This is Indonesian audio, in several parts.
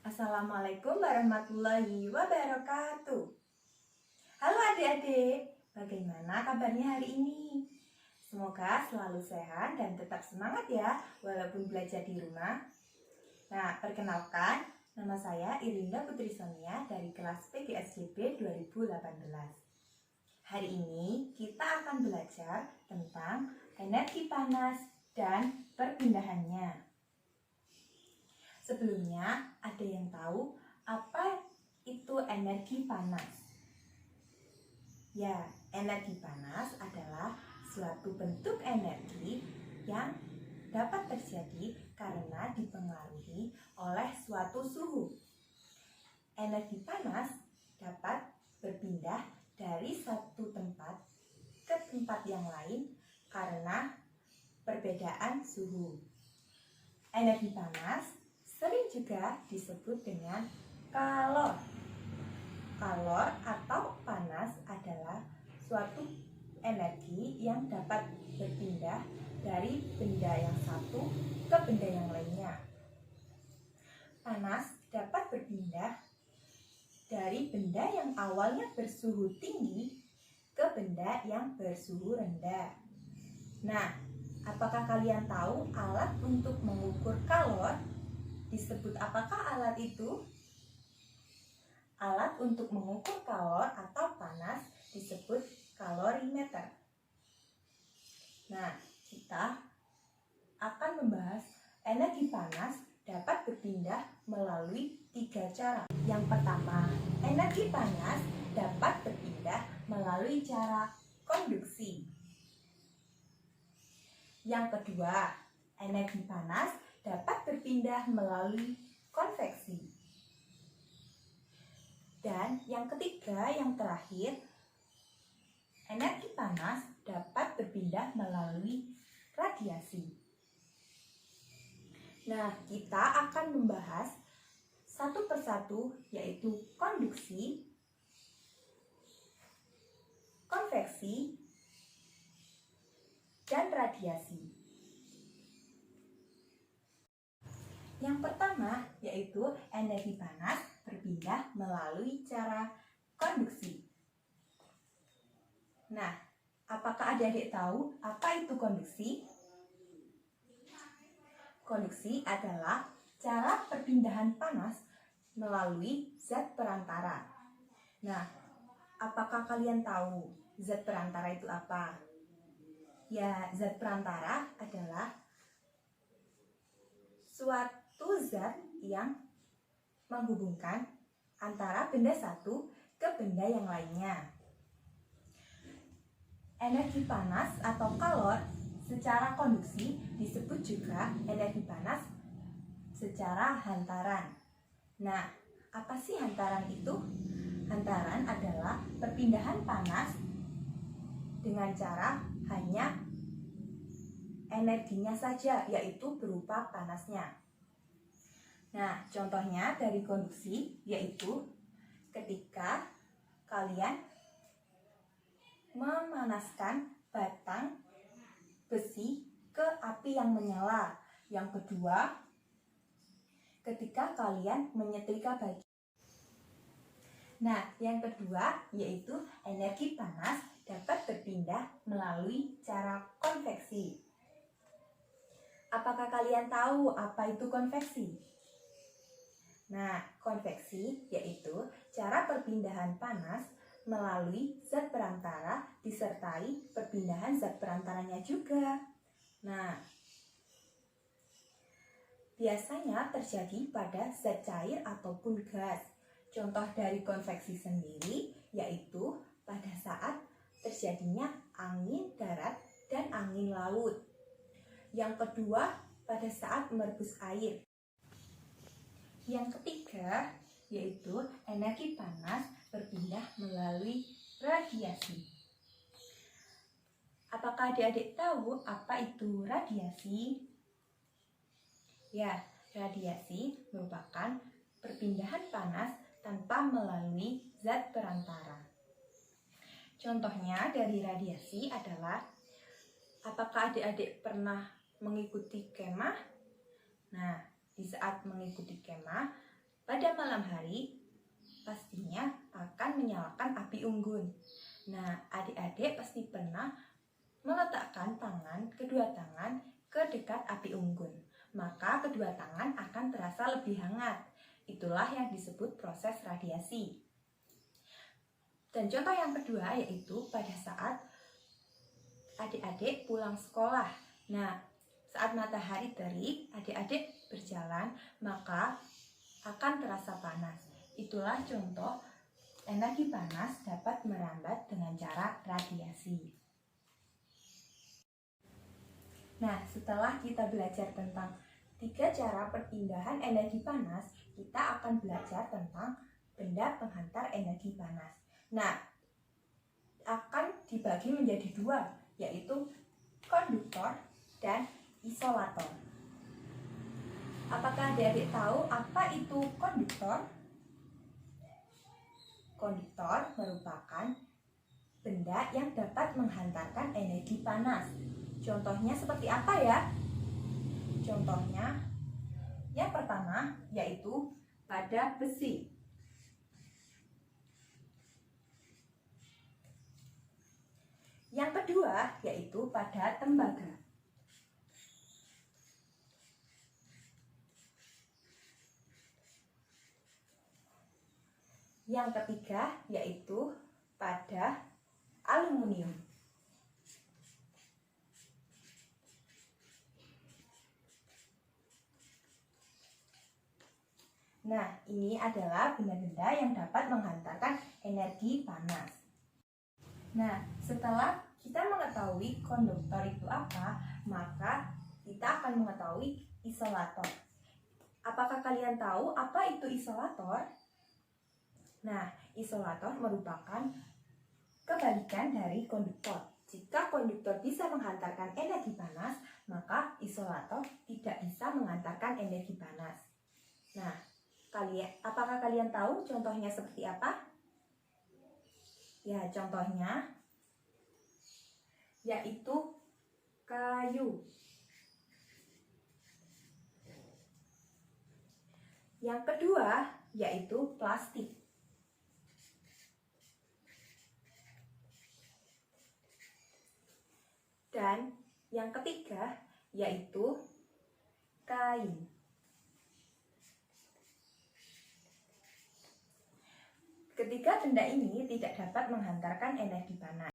Assalamualaikum warahmatullahi wabarakatuh. Halo adik-adik, bagaimana kabarnya hari ini? Semoga selalu sehat dan tetap semangat ya, walaupun belajar di rumah. Nah, perkenalkan, nama saya Irinda Putri Sonia dari kelas PGSDB 2018. Hari ini kita akan belajar tentang energi panas dan perpindahannya. Sebelumnya, ada yang tahu apa itu energi panas? Ya, energi panas adalah suatu bentuk energi yang dapat terjadi karena dipengaruhi oleh suatu suhu. Energi panas dapat berpindah dari satu tempat ke tempat yang lain karena perbedaan suhu. Energi panas sering juga disebut dengan kalor. Kalor atau panas adalah suatu energi yang dapat berpindah dari benda yang satu ke benda yang lainnya. Panas dapat berpindah dari benda yang awalnya bersuhu tinggi ke benda yang bersuhu rendah. Nah, apakah kalian tahu alat untuk mengukur kalor disebut apakah alat itu? Alat untuk mengukur kalor atau panas disebut kalorimeter. Nah, kita akan membahas energi panas dapat berpindah melalui 3 cara. Yang pertama, energi panas dapat berpindah melalui cara konduksi. Yang kedua, energi panas dapat berpindah melalui konveksi. Dan yang ketiga, yang terakhir, energi panas dapat berpindah melalui radiasi. Nah, kita akan membahas satu persatu, yaitu konduksi, konveksi, dan radiasi. Yang pertama yaitu energi panas berpindah melalui cara konduksi. Nah, apakah adik-adik tahu apa itu konduksi? Konduksi adalah cara perpindahan panas melalui zat perantara. Nah, apakah kalian tahu zat perantara itu apa? Ya, zat perantara adalah suatu zat yang menghubungkan antara benda satu ke benda yang lainnya. Energi panas atau kalor secara konduksi disebut juga energi panas secara hantaran. Nah, apa sih hantaran itu? Hantaran adalah perpindahan panas dengan cara hanya energinya saja, yaitu berupa panasnya. Nah, contohnya dari konduksi yaitu ketika kalian memanaskan batang besi ke api yang menyala. Yang kedua, ketika kalian menyetrika baju. Nah, yang kedua yaitu energi panas dapat berpindah melalui cara konveksi. Apakah kalian tahu apa itu konveksi? Nah, konveksi yaitu cara perpindahan panas melalui zat perantara disertai perpindahan zat perantaranya juga. Nah, biasanya terjadi pada zat cair ataupun gas. Contoh dari konveksi sendiri yaitu pada saat terjadinya angin darat dan angin laut. Yang kedua, pada saat merebus air. Yang ketiga, yaitu energi panas berpindah melalui radiasi. Apakah adik-adik tahu apa itu radiasi? Ya, radiasi merupakan perpindahan panas tanpa melalui zat perantara. Contohnya dari radiasi adalah, apakah adik-adik pernah mengikuti kemah? Nah, di saat mengikuti kemah, pada malam hari pastinya akan menyalakan api unggun. Nah, adik-adik pasti pernah meletakkan kedua tangan ke dekat api unggun. Maka kedua tangan akan terasa lebih hangat. Itulah yang disebut proses radiasi. Dan contoh yang kedua yaitu pada saat adik-adik pulang sekolah. Nah, saat matahari terik, adik-adik berjalan, maka akan terasa panas. Itulah contoh energi panas dapat merambat dengan cara radiasi. Nah, setelah kita belajar tentang 3 cara perpindahan energi panas, kita akan belajar tentang benda penghantar energi panas. Nah, akan dibagi menjadi 2, yaitu konduktor dan isolator. Apakah adik-adik tahu apa itu konduktor? Konduktor merupakan benda yang dapat menghantarkan energi panas. Contohnya seperti apa ya? Contohnya yang pertama yaitu pada besi. Yang kedua yaitu pada tembaga. Yang ketiga yaitu pada aluminium. Nah, ini adalah benda-benda yang dapat menghantarkan energi panas. Nah, setelah kita mengetahui konduktor itu apa, maka kita akan mengetahui isolator. Apakah kalian tahu apa itu isolator? Nah, isolator merupakan kebalikan dari konduktor. Jika konduktor bisa menghantarkan energi panas, maka isolator tidak bisa menghantarkan energi panas. Nah, apakah kalian tahu contohnya seperti apa? Ya, contohnya yaitu kayu. Yang kedua yaitu plastik. Dan yang ketiga yaitu kain. Ketiga benda ini tidak dapat menghantarkan energi panas.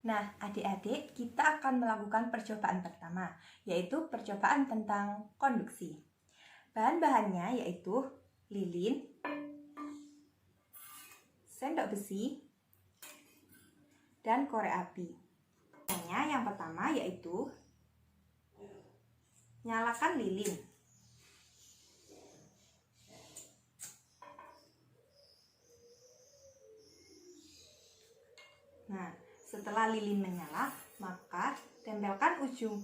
Nah, adik-adik, kita akan melakukan percobaan pertama, yaitu percobaan tentang konduksi. Bahan-bahannya yaitu lilin, sendok besi, dan korek api. Yang pertama yaitu nyalakan lilin. Nah, setelah lilin menyala, maka tempelkan ujung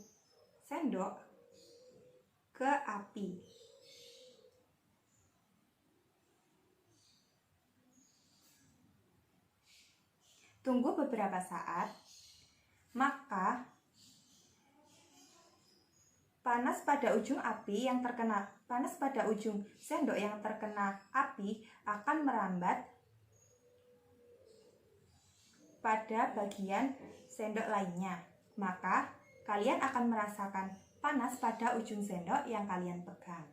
sendok ke api. Tunggu beberapa saat, maka panas pada ujung sendok yang terkena api akan merambat pada bagian sendok lainnya. Maka kalian akan merasakan panas pada ujung sendok yang kalian pegang.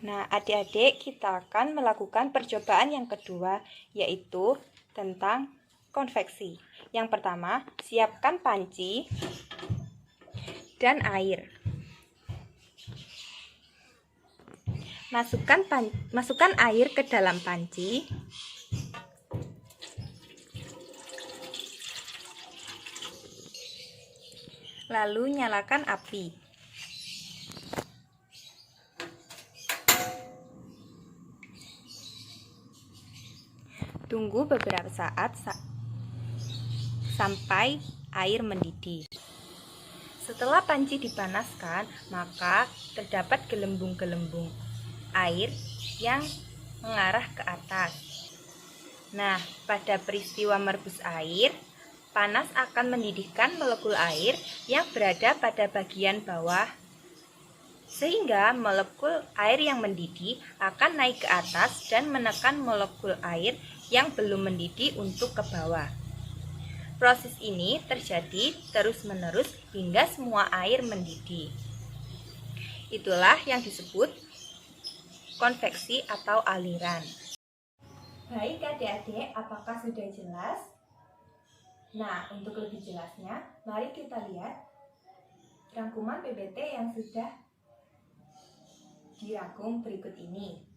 Nah, adik-adik, kita akan melakukan percobaan yang kedua, yaitu tentang konveksi. Yang pertama, siapkan panci dan air. Masukkan air ke dalam panci. Lalu nyalakan api. Tunggu beberapa saat sampai air mendidih. Setelah panci dipanaskan, maka terdapat gelembung-gelembung air yang mengarah ke atas. Nah, pada peristiwa merebus air, panas akan mendidihkan molekul air yang berada pada bagian bawah, sehingga molekul air yang mendidih akan naik ke atas dan menekan molekul air yang belum mendidih untuk ke bawah. Proses ini terjadi terus-menerus hingga semua air mendidih. Itulah yang disebut konveksi atau aliran. Baik adik-adik, apakah sudah jelas? Nah, untuk lebih jelasnya, mari kita lihat rangkuman PPT yang sudah dirangkum berikut ini.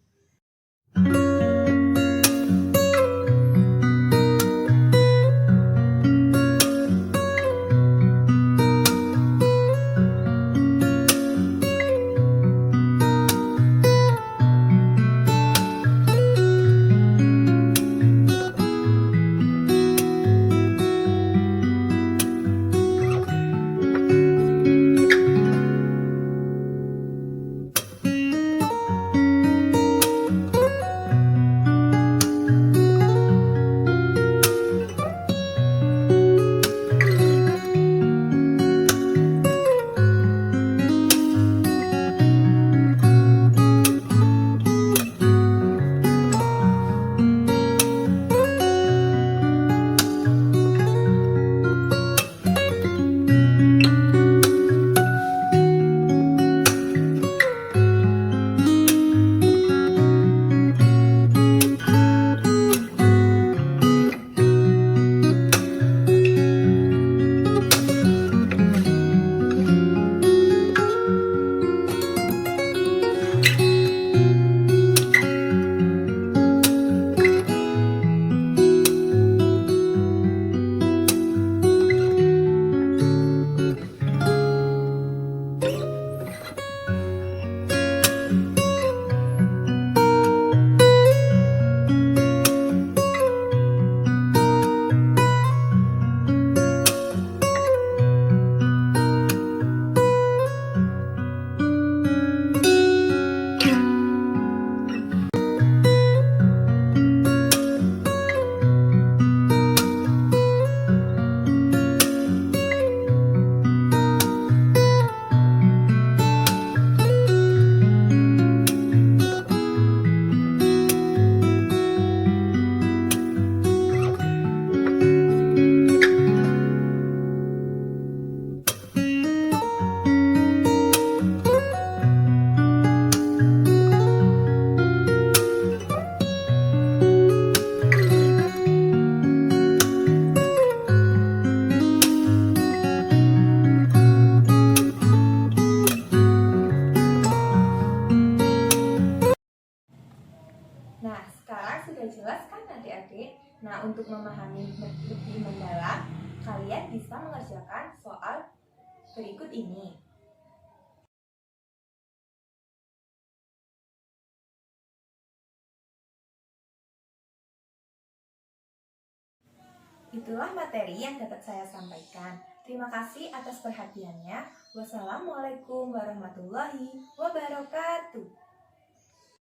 Nah, sekarang sudah jelas kan adik-adik? Nah, untuk memahami lebih mendalam, kalian bisa mengerjakan soal berikut ini. Itulah materi yang dapat saya sampaikan. Terima kasih atas perhatiannya. Wassalamualaikum warahmatullahi wabarakatuh.